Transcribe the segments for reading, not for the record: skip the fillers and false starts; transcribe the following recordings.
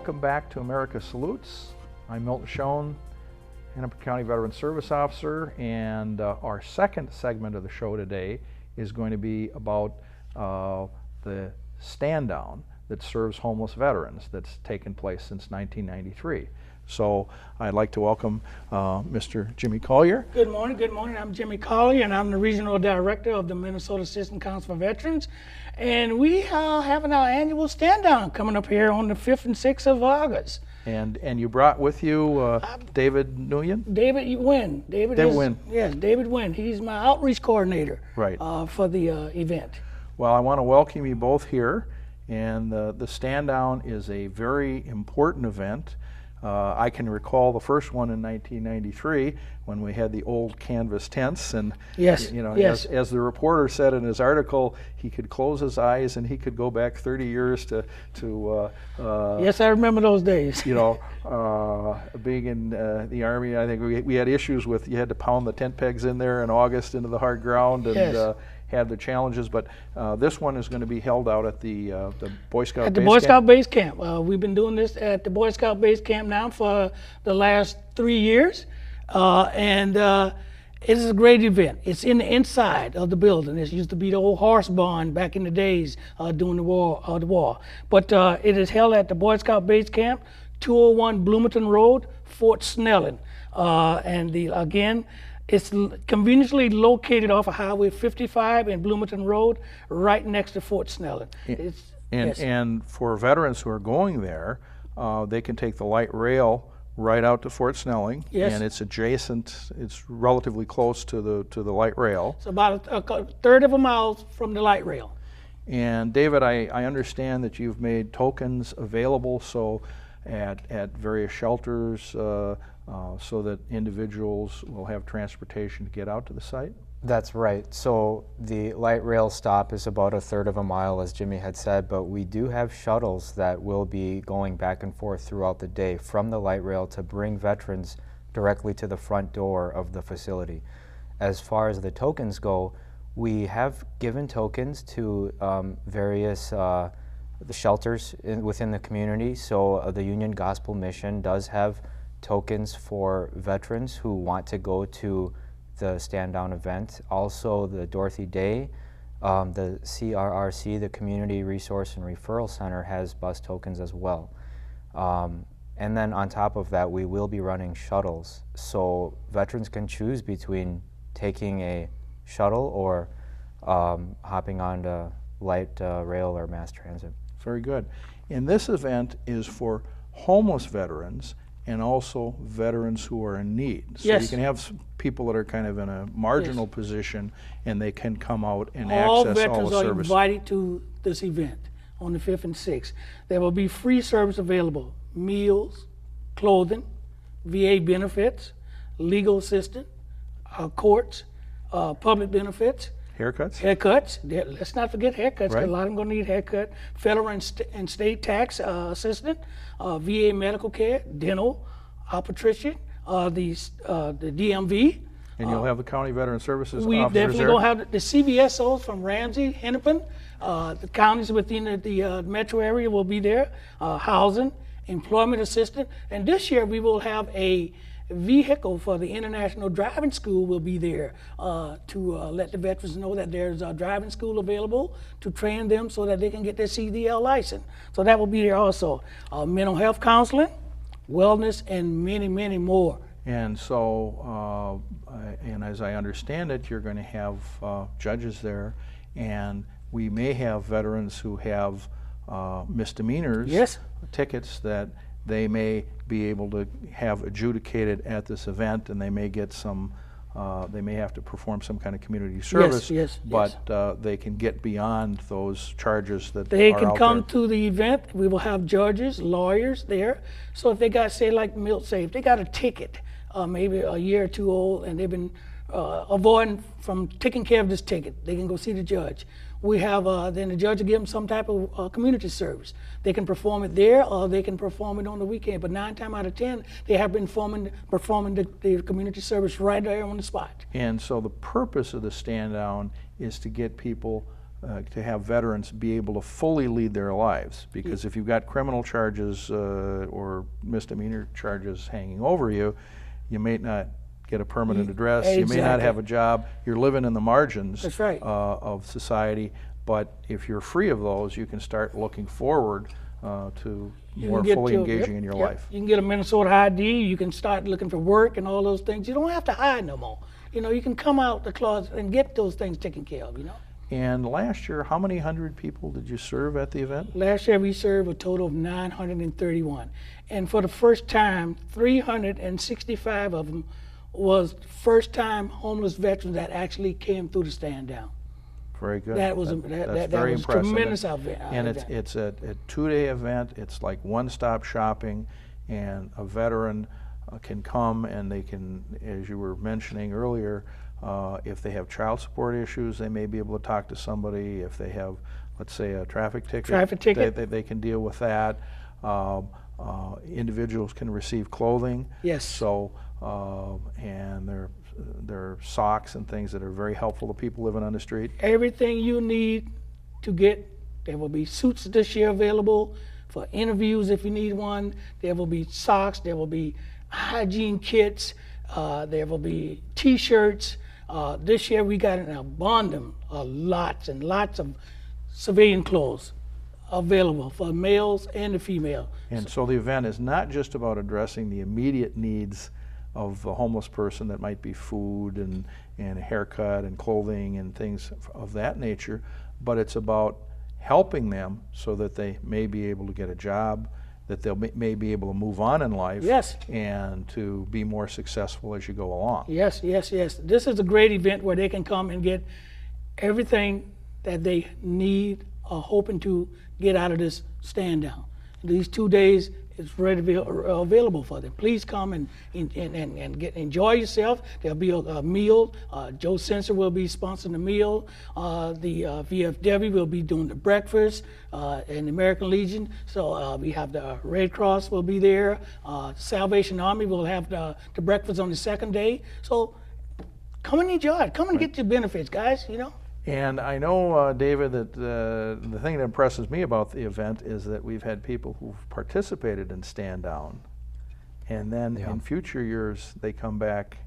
Welcome back to America Salutes. I'm Milton Schoen, Hennepin County Veteran Service Officer, and our second segment of the show today is going to be about the stand down that serves homeless veterans that's taken place since 1993. So I'd like to welcome Mr. Jimmy Collier. Good morning. I'm Jimmy Collier, and I'm the Regional Director of the Minnesota Assistant Council for Veterans. And we are having our annual stand down coming up here on the 5th and 6th of August. And you brought with you David Nguyen? David Nguyen. David Nguyen. Yes, David Nguyen. He's my outreach coordinator for the event. Well, I want to welcome you both here. And the stand down is a very important event. I can recall the first one in 1993 when we had the old canvas tents, and as the reporter said in his article, he could close his eyes and he could go back 30 years to yes, I remember those days. Being in the Army, I think we had issues with, you had to pound the tent pegs in there in August into the hard ground, and had the challenges, but this one is going to be held out at the Boy Scout at the Boy Scout Base Camp. We've been doing this at the Boy Scout Base Camp now for the last 3 years, and it is a great event. It's in the inside of the building. It used to be the old horse barn back in the days during the war. But it is held at the Boy Scout Base Camp, 201 Bloomington Road, Fort Snelling, and again. It's conveniently located off of Highway 55 and Bloomington Road, right next to Fort Snelling. And for veterans who are going there, they can take the light rail right out to Fort Snelling, and it's adjacent. It's relatively close to the light rail. It's about a third of a mile from the light rail. And David, I understand that you've made tokens available at various shelters. So that individuals will have transportation to get out to the site? That's right. So the light rail stop is about a third of a mile, as Jimmy had said, but we do have shuttles that will be going back and forth throughout the day from the light rail to bring veterans directly to the front door of the facility. As far as the tokens go, we have given tokens to various the shelters within the community. So the Union Gospel Mission does have tokens for veterans who want to go to the stand down event. Also the Dorothy Day, the CRRC, the Community Resource and Referral Center, has bus tokens as well. And then on top of that, we will be running shuttles. So veterans can choose between taking a shuttle or hopping on to light rail or mass transit. Very good. And this event is for homeless veterans and also veterans who are in need. So you can have people that are kind of in a marginal position, and they can come out and access all the services. All veterans are invited to this event on the 5th and 6th. There will be free service available: meals, clothing, VA benefits, legal assistance, courts, public benefits. Haircuts? Let's not forget haircuts, because a lot of them are going to need haircut. Federal and state tax assistance, VA medical care, dental, obstetrician, the DMV. And you'll have the County Veteran Services we officers definitely there? going to have the CVSOs from Ramsey, Hennepin. The counties within the metro area will be there. Housing, employment assistance. And this year we will have a vehicle for the International Driving School will be there to let the veterans know that there's a driving school available to train them so that they can get their CDL license. So that will be there also. Mental health counseling, wellness, and many, many more. And so, and as I understand it, you're going to have judges there, and we may have veterans who have misdemeanors, tickets that they may be able to have adjudicated at this event, and they may get some, they may have to perform some kind of community service, but they can get beyond those charges that they are can out come there. to the event. We will have judges, lawyers there. So if they got, say, like Milt say, if they got a ticket, maybe a year or two old, and they've been avoiding from taking care of this ticket, they can go see the judge. We have, then the judge will give them some type of community service. They can perform it there, or they can perform it on the weekend. But 9 times out of 10, they have been performing the community service right there on the spot. And so the purpose of the stand down is to get people to have veterans be able to fully lead their lives. Because if you've got criminal charges or misdemeanor charges hanging over you, you may not get a permanent address, you may not have a job, you're living in the margins That's right. of society. But if you're free of those, you can start looking forward to more fully engaging in your life. You can get a Minnesota ID, you can start looking for work and all those things. You don't have to hide no more. You know, you can come out the closet and get those things taken care of, you know. And last year, how many hundred people did you serve at the event? Last year we served a total of 931. And for the first time, 365 of them was first-time homeless veterans that actually came through the stand down. Very good. That was that's very was impressive. Tremendous event. And it's a two-day event. It's like one-stop shopping, and a veteran can come and they can, as you were mentioning earlier, if they have child support issues, they may be able to talk to somebody. If they have, let's say, a traffic ticket, they can deal with that. Individuals can receive clothing. Yes. So, and there are socks and things that are very helpful to people living on the street. Everything you need to get. There will be suits this year available for interviews if you need one. There will be socks. There will be hygiene kits. There will be T-shirts. This year we got an abundance of lots and lots of civilian clothes available for males and the female. And so the event is not just about addressing the immediate needs of a homeless person, that might be food and a haircut and clothing and things of that nature, but it's about helping them so that they may be able to get a job, that they may be able to move on in life, yes, and to be more successful as you go along. Yes, yes, yes. This is a great event where they can come and get everything that they need or hoping to get out of this stand down. These 2 days is ready to be available for them. Please come and enjoy yourself. There'll be a meal. Joe Sensor will be sponsoring the meal. The VFW will be doing the breakfast, and the American Legion. So we have the Red Cross will be there. Salvation Army will have the breakfast on the second day. So come and enjoy it. Come and get your benefits, guys, you know. And I know, David, that the thing that impresses me about the event is that we've had people who've participated in Stand Down, and then in future years they come back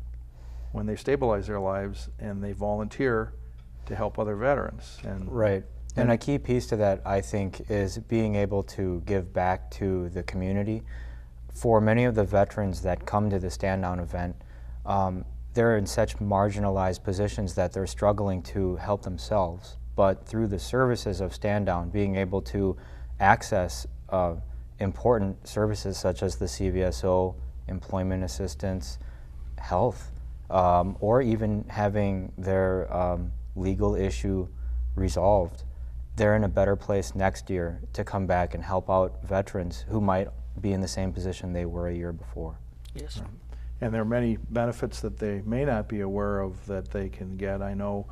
when they stabilize their lives and they volunteer to help other veterans. And right. And a key piece to that, I think, is being able to give back to the community. For many of the veterans that come to the Stand Down event, they're in such marginalized positions that they're struggling to help themselves. But through the services of Stand Down, being able to access important services such as the CVSO, employment assistance, health, or even having their legal issue resolved, they're in a better place next year to come back and help out veterans who might be in the same position they were a year before. Yes. Right. And there are many benefits that they may not be aware of that they can get. I know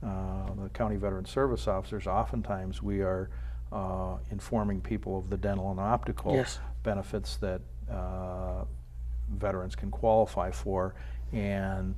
the County Veteran Service Officers, oftentimes we are informing people of the dental and optical benefits that veterans can qualify for. And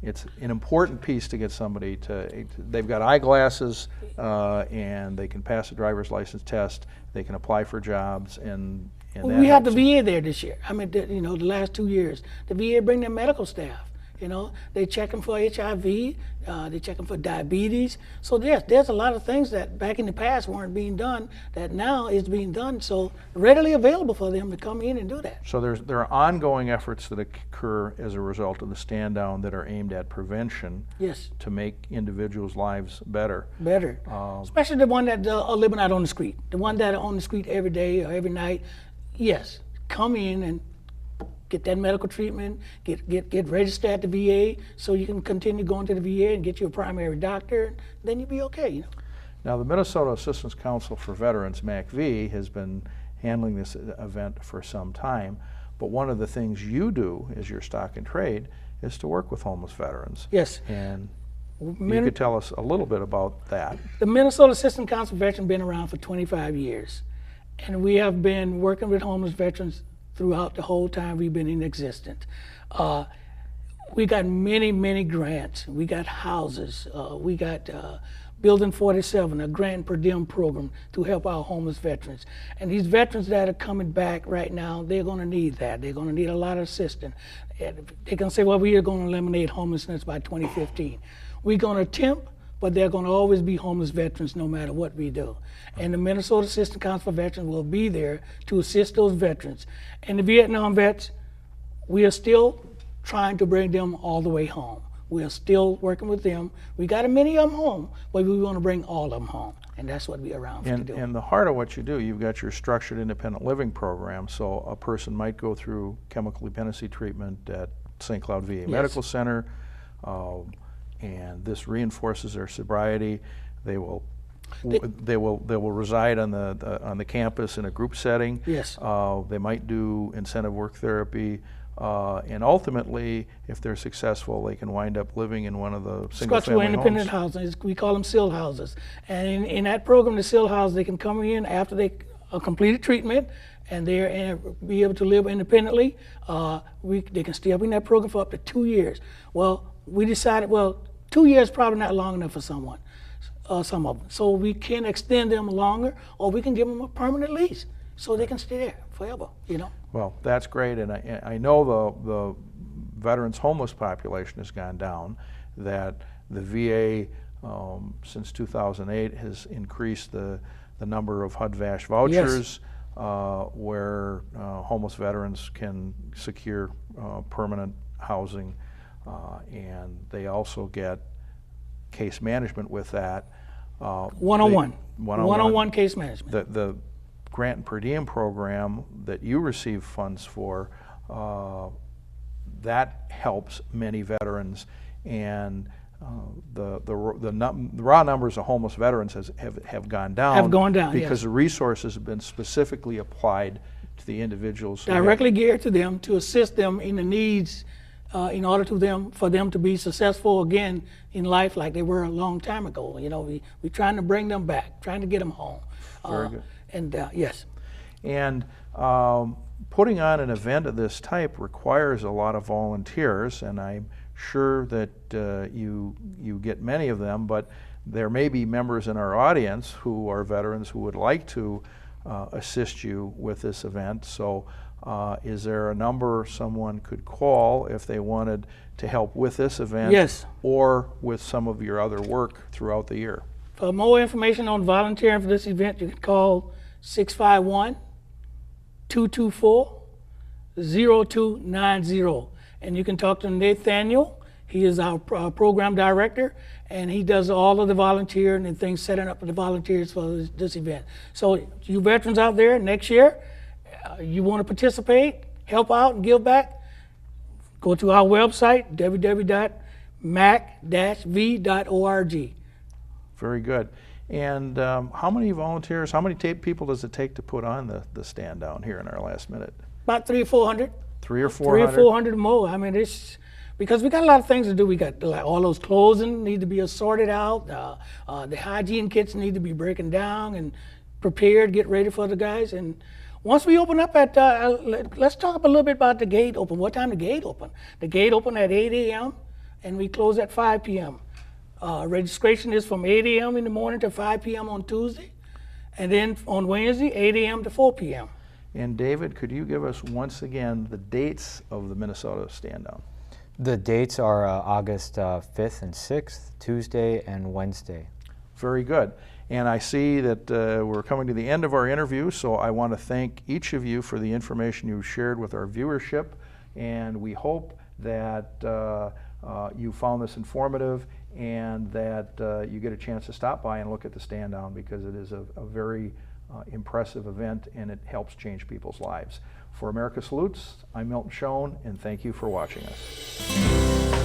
it's an important piece to get somebody to, they've got eyeglasses and they can pass a driver's license test, they can apply for jobs, and we have the VA there this year. I mean, you know, the last 2 years, the VA bring their medical staff. You know, they check them for HIV, they check them for diabetes. So yes, there's a lot of things that back in the past weren't being done that now is being done. So readily available for them to come in and do that. So there are ongoing efforts that occur as a result of the Stand Down that are aimed at prevention. Yes. To make individuals' lives better. Better. Especially the one that are living out on the street, the one that are on the street every day or every night. Yes, come in and get that medical treatment, get registered at the VA so you can continue going to the VA and get your primary doctor, then you'll be okay. You know? Now the Minnesota Assistance Council for Veterans, MACV, has been handling this event for some time, but one of the things you do as your stock and trade is to work with homeless veterans. Yes. And you could tell us a little bit about that. The Minnesota Assistance Council for Veterans has been around for 25 years. And we have been working with homeless veterans throughout the whole time we've been in existence. We got many, many grants. We got houses. We got Building 47, a grant per diem program to help our homeless veterans. And these veterans that are coming back right now, they're going to need that. They're going to need a lot of assistance. They can say, well, we are going to eliminate homelessness by 2015. We're going to attempt, but they're going to always be homeless veterans no matter what we do. And the Minnesota Assistance Council for Veterans will be there to assist those veterans. And the Vietnam vets, we are still trying to bring them all the way home. We are still working with them. We got many of them home, but we want to bring all of them home. And that's what we're around to do. And the heart of what you do, you've got your structured independent living program. So a person might go through chemical dependency treatment at St. Cloud VA Medical Center, and this reinforces their sobriety. They will reside on the campus in a group setting. Yes. They might do incentive work therapy. And ultimately, if they're successful, they can wind up living in one of the single-family homes. Independent housing. We call them SIL houses. And in that program, the SIL house, they can come in after they completed treatment, and they're be able to live independently. They can stay up in that program for up to 2 years. Well, we decided, 2 years is probably not long enough for some of them. So we can extend them longer, or we can give them a permanent lease so they can stay there forever, you know. Well, that's great, and I know the veterans homeless population has gone down, that the VA since 2008 has increased the number of HUD-VASH vouchers where homeless veterans can secure permanent housing, and they also get case management with that. One-on-one case management. The grant and per diem program that you receive funds for, that helps many veterans, and the raw numbers of homeless veterans have gone down. Because the resources have been specifically applied to the individuals. Directly geared to them to assist them in the needs in order for them to be successful again in life like they were a long time ago. You know, we're trying to bring them back, trying to get them home. Very good. And yes. And putting on an event of this type requires a lot of volunteers, and I'm sure that you get many of them, but there may be members in our audience who are veterans who would like to assist you with this event. So is there a number someone could call if they wanted to help with this event? Yes. Or with some of your other work throughout the year? For more information on volunteering for this event, you can call 651-224-0290. And you can talk to Nathaniel. He is our program director, and he does all of the volunteering and things, setting up the volunteers for this event. So you veterans out there, next year, you want to participate, help out, and give back, go to our website, www.mac-v.org. Very good. And how many volunteers, how many people does it take to put on the stand down here in our last minute? About 300 or 400. 300 or 400? 300 or 400 more. I mean, it's because we got a lot of things to do. We got like all those clothing need to be sorted out. The hygiene kits need to be broken down and prepared, get ready for the guys. And once we open up at, let's talk a little bit about the gate open. What time the gate open? The gate open at 8 a.m. and we close at 5 p.m. Registration is from 8 a.m. in the morning to 5 p.m. on Tuesday, and then on Wednesday, 8 a.m. to 4 p.m. And David, could you give us once again the dates of the Minnesota Stand Down? The dates are August 5th and 6th, Tuesday and Wednesday. Very good. And I see that we're coming to the end of our interview, so I want to thank each of you for the information you've shared with our viewership, and we hope that you found this informative and that you get a chance to stop by and look at the stand down, because it is a very impressive event and it helps change people's lives. For America Salutes, I'm Milton Schoen, and thank you for watching us.